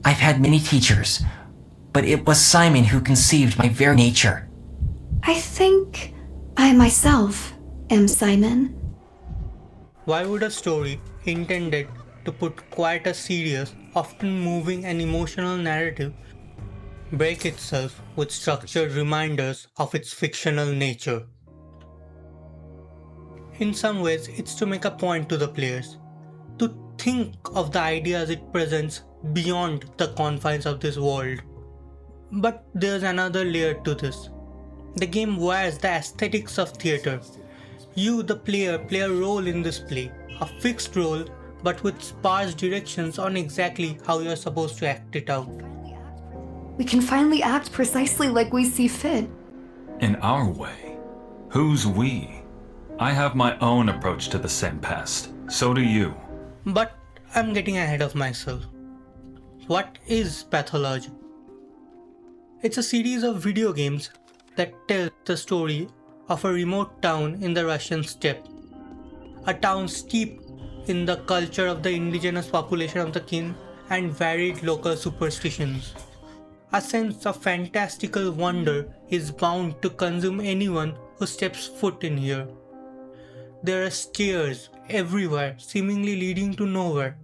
I've had many teachers, but it was Simon who conceived my very nature. I think I myself am Simon. Why would a story intended to put quite a serious, often moving and emotional narrative break itself with structured reminders of its fictional nature? In some ways, it's to make a point to the players, to think of the idea as it presents beyond the confines of this world. But there's another layer to this. The game wears the aesthetics of theatre. You, the player, play a role in this play, a fixed role, but with sparse directions on exactly how you're supposed to act it out. We can finally act precisely like we see fit. In our way? Who's we? I have my own approach to the same past. So do you. But I'm getting ahead of myself. What is Pathologic? It's a series of video games that tell the story of a remote town in the Russian steppe. A town steeped in the culture of the indigenous population of the kin and varied local superstitions. A sense of fantastical wonder is bound to consume anyone who steps foot in here. There are stairs everywhere, seemingly leading to nowhere.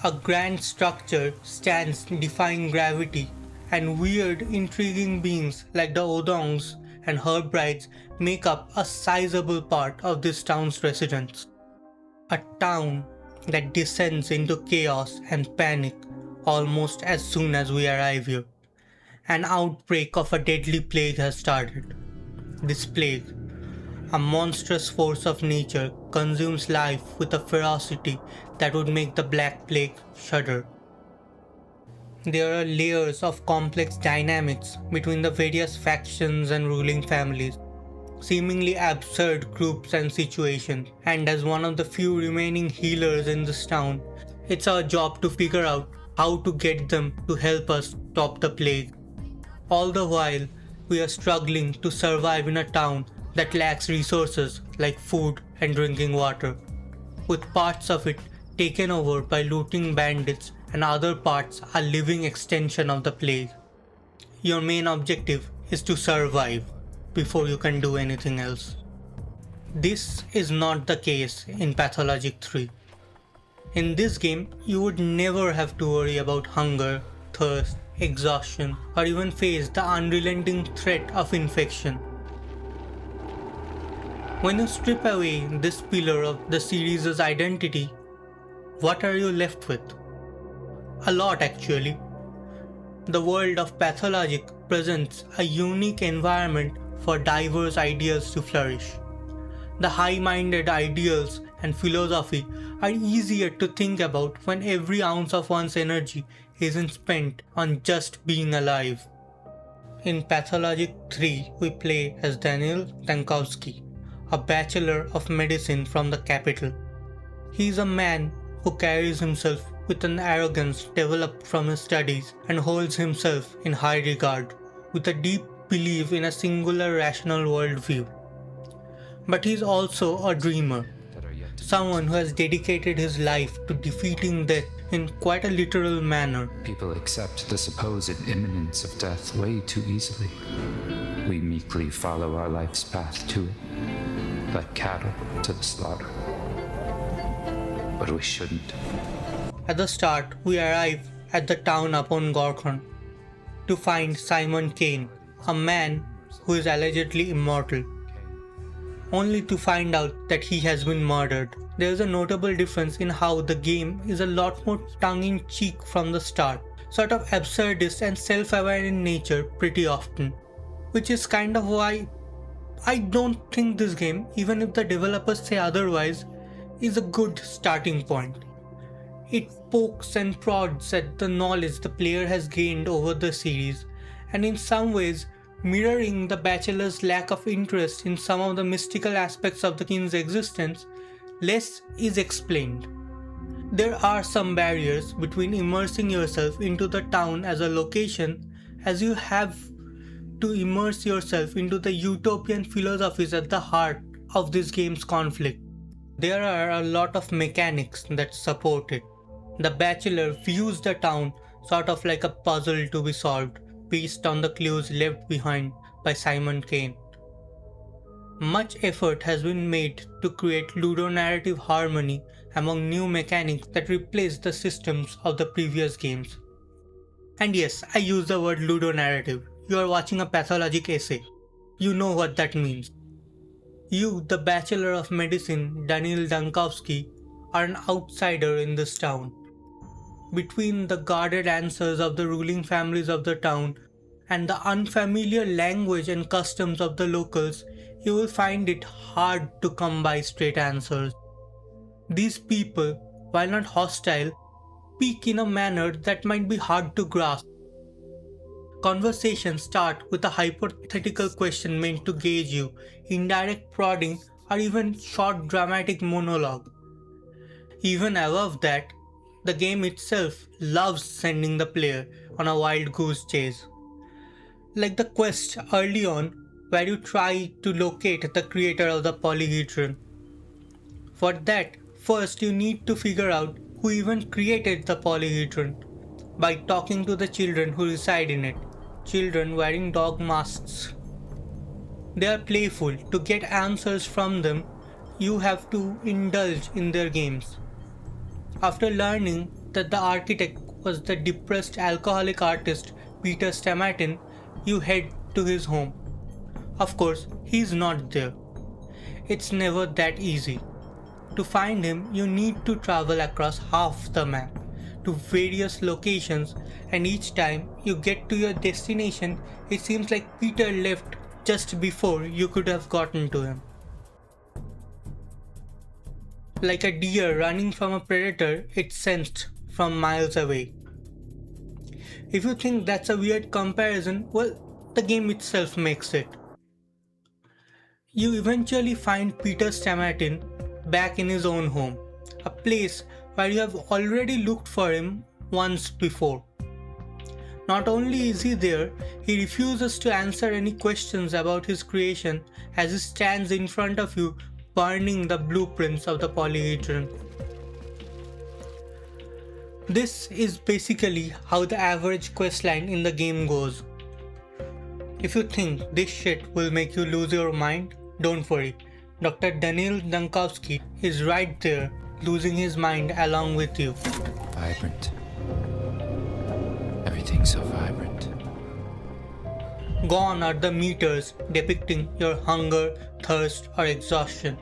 A grand structure stands defying gravity, and weird, intriguing beings like the Odongs and herb brides make up a sizable part of this town's residents. A town that descends into chaos and panic almost as soon as we arrive here. An outbreak of a deadly plague has started. This plague, a monstrous force of nature, consumes life with a ferocity that would make the Black Plague shudder. There are layers of complex dynamics between the various factions and ruling families, seemingly absurd groups and situations, and as one of the few remaining healers in this town, it's our job to figure out how to get them to help us stop the plague. All the while, we are struggling to survive in a town that lacks resources like food and drinking water, with parts of it taken over by looting bandits and other parts a living extension of the plague. Your main objective is to survive before you can do anything else. This is not the case in Pathologic 3. In this game, you would never have to worry about hunger, thirst, exhaustion, or even face the unrelenting threat of infection. When you strip away this pillar of the series' identity, what are you left with? A lot, actually. The world of Pathologic presents a unique environment for diverse ideas to flourish. The high-minded ideals and philosophy are easier to think about when every ounce of one's energy isn't spent on just being alive. In Pathologic 3, we play as Daniil Dankovsky, a bachelor of medicine from the capital. He is a man who carries himself with an arrogance developed from his studies and holds himself in high regard, with a deep belief in a singular rational worldview. But he is also a dreamer, someone who has dedicated his life to defeating death in quite a literal manner. People accept the supposed imminence of death way too easily. We meekly follow our life's path to it, like cattle to the slaughter. But we shouldn't. At the start, we arrive at the town upon Gorkhon to find Simon Kane, a man who is allegedly immortal, only to find out that he has been murdered. There is a notable difference in how the game is a lot more tongue-in-cheek from the start, sort of absurdist and self-aware in nature pretty often, which is kind of why I don't think this game, even if the developers say otherwise, is a good starting point. It pokes and prods at the knowledge the player has gained over the series, and in some ways mirroring the Bachelor's lack of interest in some of the mystical aspects of the king's existence, less is explained. There are some barriers between immersing yourself into the town as a location, as you have to immerse yourself into the utopian philosophies at the heart of this game's conflict. There are a lot of mechanics that support it. The Bachelor views the town sort of like a puzzle to be solved based on the clues left behind by Simon Kane. Much effort has been made to create ludonarrative harmony among new mechanics that replace the systems of the previous games. And yes, I use the word ludonarrative. You are watching a Pathologic essay. You know what that means. You, the Bachelor of Medicine, Daniil Dankovsky, are an outsider in this town. Between the guarded answers of the ruling families of the town and the unfamiliar language and customs of the locals, you will find it hard to come by straight answers. These people, while not hostile, speak in a manner that might be hard to grasp. Conversations start with a hypothetical question meant to gauge you, indirect prodding, or even short dramatic monologue. Even above that, the game itself loves sending the player on a wild goose chase. Like the quest early on, where you try to locate the creator of the polyhedron. For that, first you need to figure out who even created the polyhedron by talking to the children who reside in it, children wearing dog masks. They are playful. To get answers from them, you have to indulge in their games. After learning that the architect was the depressed alcoholic artist Peter Stamatin, you head to his home. Of course, he's not there. It's never that easy. To find him, you need to travel across half the map to various locations, and each time you get to your destination, it seems like Peter left just before you could have gotten to him. Like a deer running from a predator, it's sensed from miles away. If you think that's a weird comparison, well, the game itself makes it. You eventually find Peter Stamatin back in his own home, a place where you have already looked for him once before. Not only is he there, he refuses to answer any questions about his creation as he stands in front of you burning the blueprints of the polyhedron. This is basically how the average questline in the game goes. If you think this shit will make you lose your mind, don't worry. Dr. Daniil Dankovsky is right there, losing his mind along with you. Vibrant. Everything's so vibrant. Gone are the meters depicting your hunger, thirst, or exhaustion,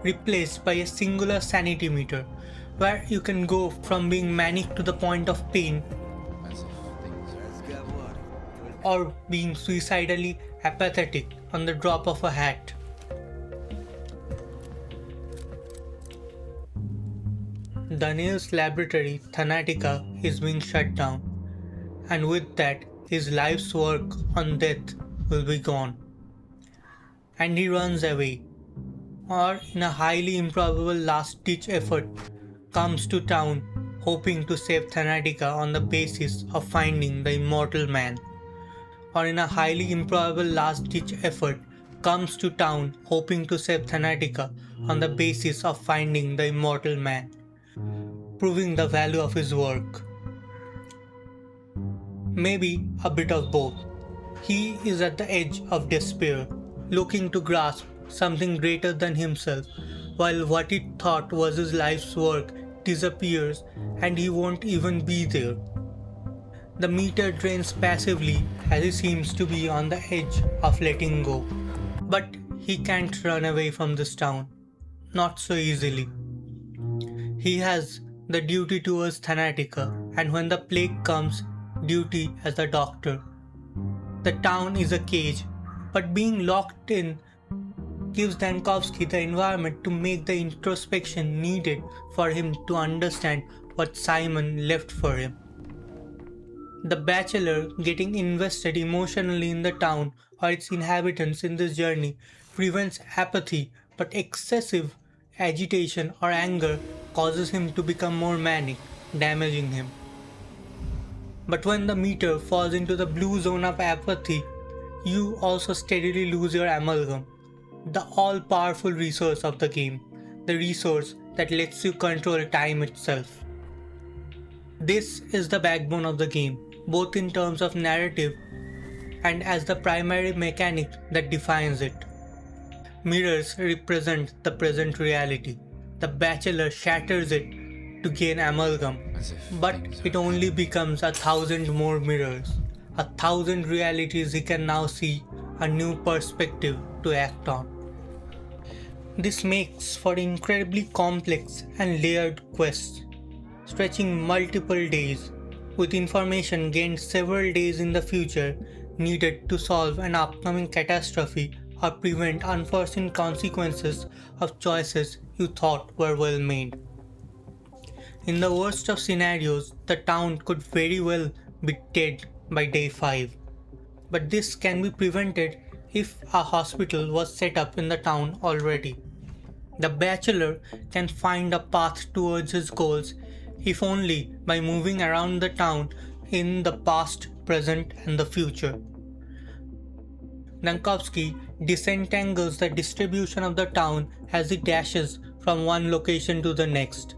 replaced by a singular sanity meter, where you can go from being manic to the point of pain or being suicidally apathetic on the drop of a hat. Daniil's laboratory, Thanatica, is being shut down, and with that, his life's work on death will be gone. And he runs away, or in a highly improbable last-ditch effort, comes to town hoping to save Thanatica on the basis of finding the immortal man. Or in a highly improbable last-ditch effort, comes to town hoping to save Thanatica on the basis of finding the immortal man, proving the value of his work. Maybe a bit of both. He is at the edge of despair, looking to grasp something greater than himself, while what he thought was his life's work disappears and he won't even be there. The meter drains passively as he seems to be on the edge of letting go. But he can't run away from this town. Not so easily. He has the duty towards Thanatica, and when the plague comes, duty as a doctor. The town is a cage, but being locked in gives Dankovsky the environment to make the introspection needed for him to understand what Simon left for him. The Bachelor getting invested emotionally in the town or its inhabitants in this journey prevents apathy, but excessive agitation or anger causes him to become more manic, damaging him. But when the meter falls into the blue zone of apathy, you also steadily lose your amalgam, the all-powerful resource of the game, the resource that lets you control time itself. This is the backbone of the game, both in terms of narrative and as the primary mechanic that defines it. Mirrors represent the present reality. The Bachelor shatters it to gain Amalgam, but it only becomes 1,000 more mirrors, 1,000 realities he can now see, a new perspective to act on. This makes for incredibly complex and layered quests, stretching multiple days, with information gained several days in the future needed to solve an upcoming catastrophe or prevent unforeseen consequences of choices you thought were well made. In the worst of scenarios, the town could very well be dead by day 5. But this can be prevented if a hospital was set up in the town already. The Bachelor can find a path towards his goals, if only by moving around the town in the past, present, and the future. Dankovsky disentangles the distribution of the town as he dashes from one location to the next.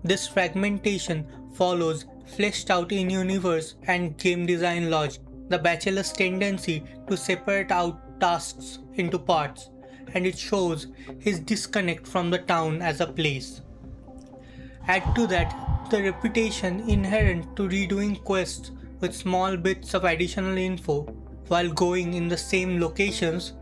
This fragmentation follows fleshed out in-universe and game design logic, the Bachelor's tendency to separate out tasks into parts, and it shows his disconnect from the town as a place. Add to that the repetition inherent to redoing quests with small bits of additional info while going in the same locations.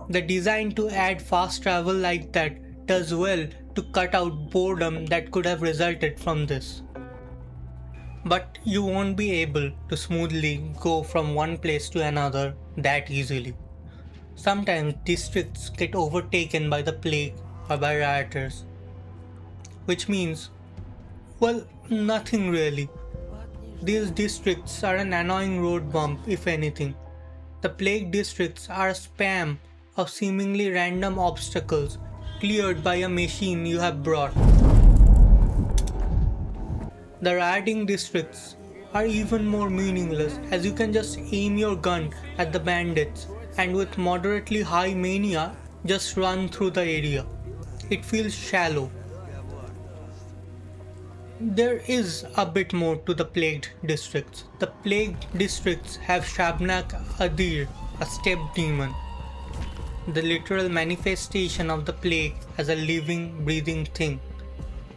The design to add fast travel like that does well to cut out boredom that could have resulted from this. But you won't be able to smoothly go from one place to another that easily. Sometimes districts get overtaken by the plague or by rioters. Which means, well, nothing really. These districts are an annoying road bump, if anything. The plague districts are a spam of seemingly random obstacles cleared by a machine you have brought. The rioting districts are even more meaningless, as you can just aim your gun at the bandits and with moderately high mania just run through the area. It feels shallow. There is a bit more to the plagued districts. The plagued districts have Shabnak Adir, a steppe demon, the literal manifestation of the plague as a living, breathing thing,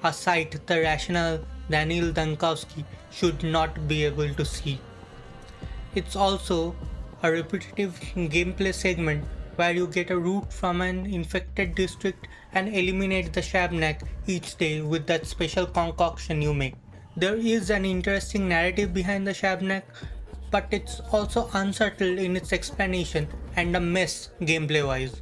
a sight the rational Daniil Dankovsky should not be able to see. It's also a repetitive gameplay segment where you get a route from an infected district and eliminate the Shabnak each day with that special concoction you make. There is an interesting narrative behind the Shabnak, but it's also unsettled in its explanation and a mess gameplay wise.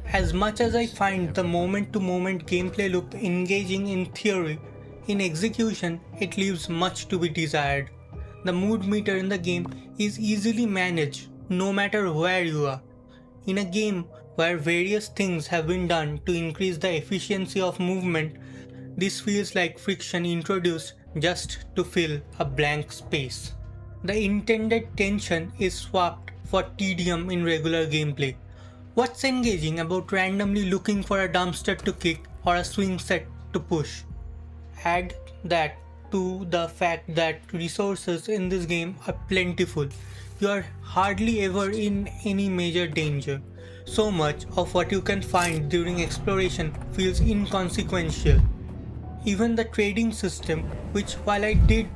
As much as I find the moment-to-moment gameplay loop engaging in theory, in execution it leaves much to be desired. The mood meter in the game is easily managed no matter where you are. In a game where various things have been done to increase the efficiency of movement, this feels like friction introduced just to fill a blank space. The intended tension is swapped for tedium in regular gameplay. What's engaging about randomly looking for a dumpster to kick or a swing set to push? Add that to the fact that resources in this game are plentiful. You are hardly ever in any major danger. So much of what you can find during exploration feels inconsequential. Even the trading system, which while I did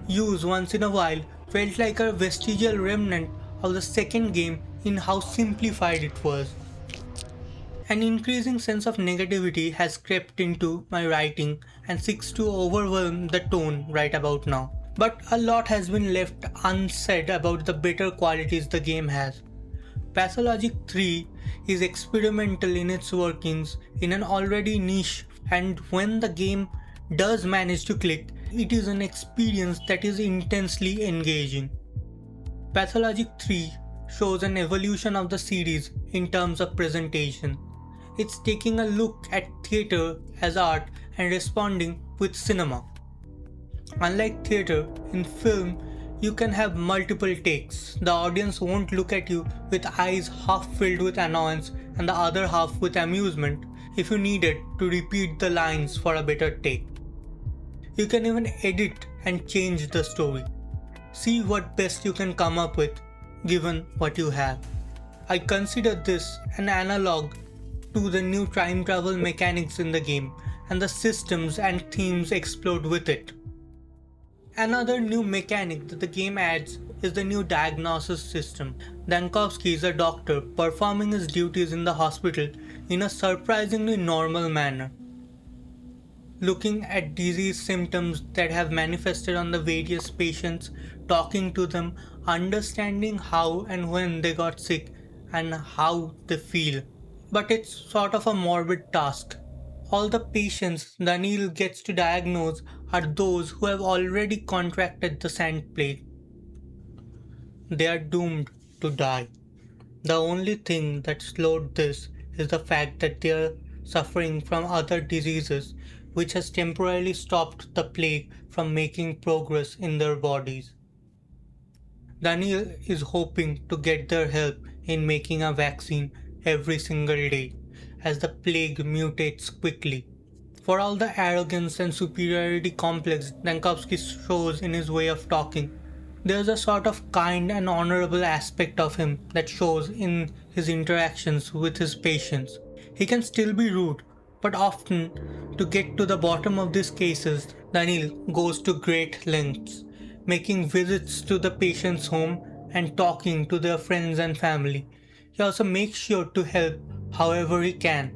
use once in a while, felt like a vestigial remnant of the second game in how simplified it was. An increasing sense of negativity has crept into my writing and seeks to overwhelm the tone right about now. But a lot has been left unsaid about the better qualities the game has. Pathologic 3 is experimental in its workings in an already niche, and when the game does manage to click, it is an experience that is intensely engaging. Pathologic 3 shows an evolution of the series in terms of presentation. It's taking a look at theatre as art and responding with cinema. Unlike theatre, in film, you can have multiple takes. The audience won't look at you with eyes half filled with annoyance and the other half with amusement if you needed to repeat the lines for a better take. You can even edit and change the story. See what best you can come up with, given what you have. I consider this an analog to the new time travel mechanics in the game, and the systems and themes explode with it. Another new mechanic that the game adds is the new diagnosis system. Dankovsky is a doctor performing his duties in the hospital in a surprisingly normal manner. Looking at disease symptoms that have manifested on the various patients, talking to them, understanding how and when they got sick and how they feel. But it's sort of a morbid task. All the patients Daniil gets to diagnose are those who have already contracted the sand plague. They are doomed to die. The only thing that slowed this is the fact that they are suffering from other diseases, which has temporarily stopped the plague from making progress in their bodies. Daniil is hoping to get their help in making a vaccine every single day, as the plague mutates quickly. For all the arrogance and superiority complex Dankovsky shows in his way of talking, there's a sort of kind and honorable aspect of him that shows in his interactions with his patients. He can still be rude, but often, to get to the bottom of these cases, Daniil goes to great lengths, making visits to the patient's home and talking to their friends and family. He also makes sure to help however he can,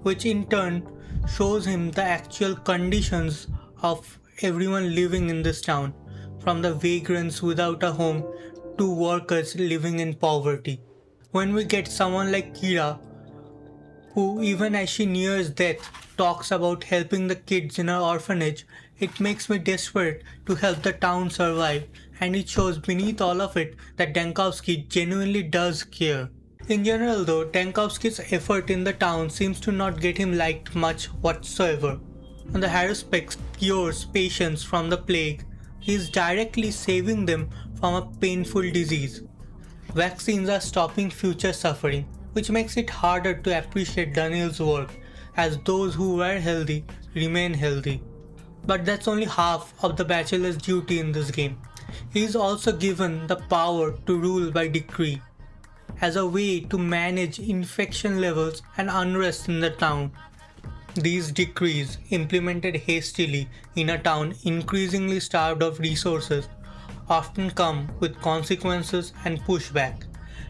which in turn shows him the actual conditions of everyone living in this town, from the vagrants without a home to workers living in poverty. When we get someone like Kira, who even as she nears death talks about helping the kids in her orphanage, it makes me desperate to help the town survive, and it shows beneath all of it that Dankovsky genuinely does care. In general though, Dankovsky's effort in the town seems to not get him liked much whatsoever. When the Haruspex cures patients from the plague, he is directly saving them from a painful disease. Vaccines are stopping future suffering, which makes it harder to appreciate Daniil's work, as those who were healthy remain healthy. But that's only half of the Bachelor's duty in this game. He is also given the power to rule by decree, as a way to manage infection levels and unrest in the town. These decrees, implemented hastily in a town increasingly starved of resources, often come with consequences and pushback.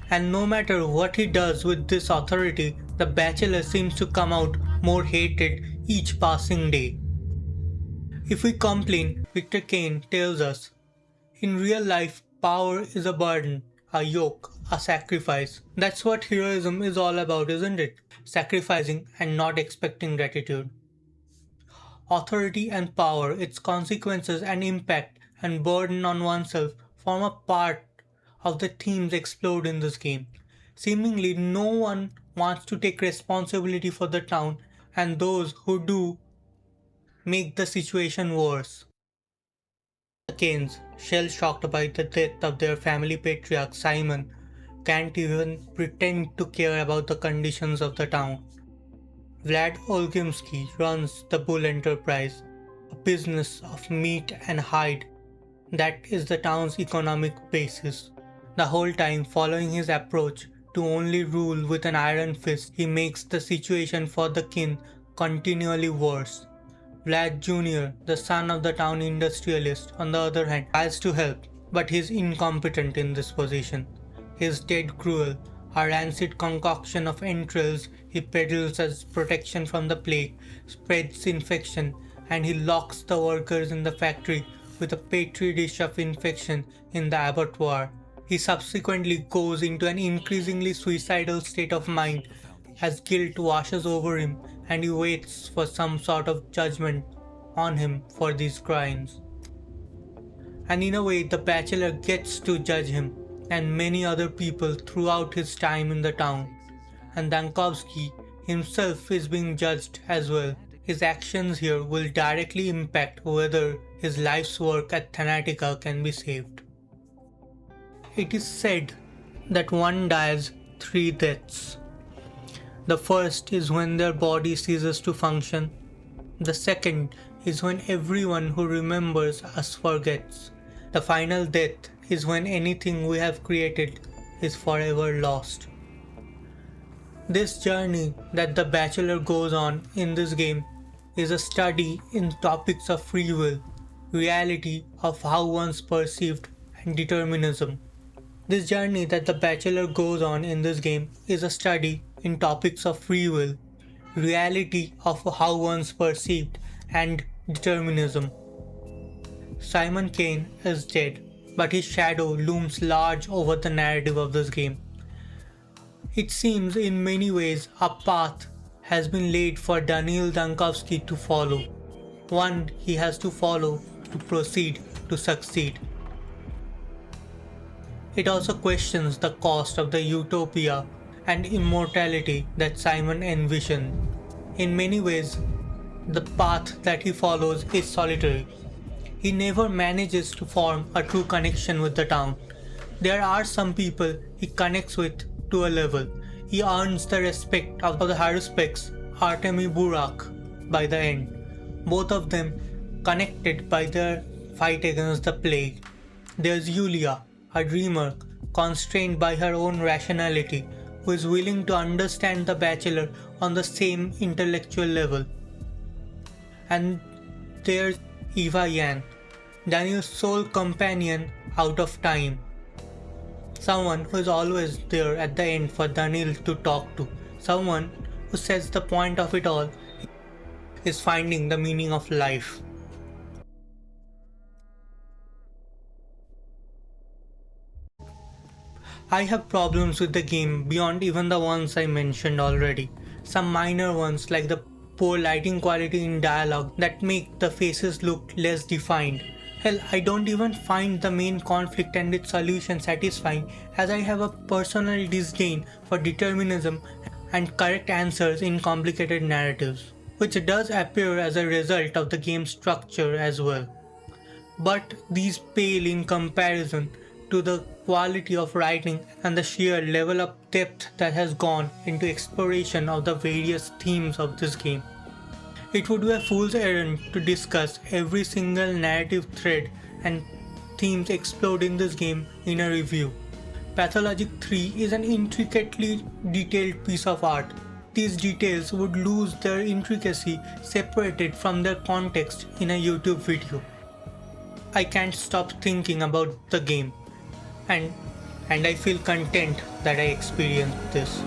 And no matter what he does with this authority, the Bachelor seems to come out more hated each passing day. If we complain, Victor Kane tells us, in real life, power is a burden, a yoke, a sacrifice. That's what heroism is all about, isn't it? Sacrificing and not expecting gratitude. Authority and power, its consequences and impact and burden on oneself form a part of the themes explored in this game. Seemingly no one wants to take responsibility for the town, and those who do make the situation worse. The Kanes, shell-shocked by the death of their family patriarch Simon, can't even pretend to care about the conditions of the town. Vlad Olgimsky runs the Bull Enterprise, a business of meat and hide that is the town's economic basis. The whole time following his approach to only rule with an iron fist, he makes the situation for the kin continually worse. Vlad Jr., the son of the town industrialist, on the other hand, tries to help, but he is incompetent in this position. He is dead cruel. A rancid concoction of entrails he peddles as protection from the plague spreads infection, and he locks the workers in the factory with a petri dish of infection in the abattoir. He subsequently goes into an increasingly suicidal state of mind as guilt washes over him, and he waits for some sort of judgment on him for these crimes. And in a way, the Bachelor gets to judge him and many other people throughout his time in the town, and Dankovsky himself is being judged as well. His actions here will directly impact whether his life's work at Thanatica can be saved. It is said that one dies 3 deaths. The first is when their body ceases to function. The second is when everyone who remembers us forgets. The final death is when anything we have created is forever lost. This journey that the Bachelor goes on in this game is a study in topics of free will, reality of how one's perceived, and determinism. This journey that the Bachelor goes on in this game is a study in topics of free will, reality of how one's perceived, and determinism. Simon Kane is dead, but his shadow looms large over the narrative of this game. It seems in many ways a path has been laid for Daniil Dankovsky to follow, one he has to follow to proceed to succeed. It also questions the cost of the utopia and immortality that Simon envisioned. In many ways, the path that he follows is solitary. He never manages to form a true connection with the town. There are some people he connects with to a level. He earns the respect of the Haruspecs, Artemi Burak, by the end. Both of them connected by their fight against the plague. There's Yulia, a dreamer, constrained by her own rationality, who is willing to understand the Bachelor on the same intellectual level. And there's Eva Yan, Daniel's sole companion out of time. Someone who is always there at the end for Daniel to talk to. Someone who says the point of it all is finding the meaning of life. I have problems with the game beyond even the ones I mentioned already. Some minor ones like the poor lighting quality in dialogue that make the faces look less defined. Hell, I don't even find the main conflict and its solution satisfying, as I have a personal disdain for determinism and correct answers in complicated narratives, which does appear as a result of the game's structure as well. But these pale in comparison to the quality of writing and the sheer level of depth that has gone into exploration of the various themes of this game. It would be a fool's errand to discuss every single narrative thread and themes explored in this game in a review. Pathologic 3 is an intricately detailed piece of art. These details would lose their intricacy separated from their context in a YouTube video. I can't stop thinking about the game, and I feel content that I experienced this.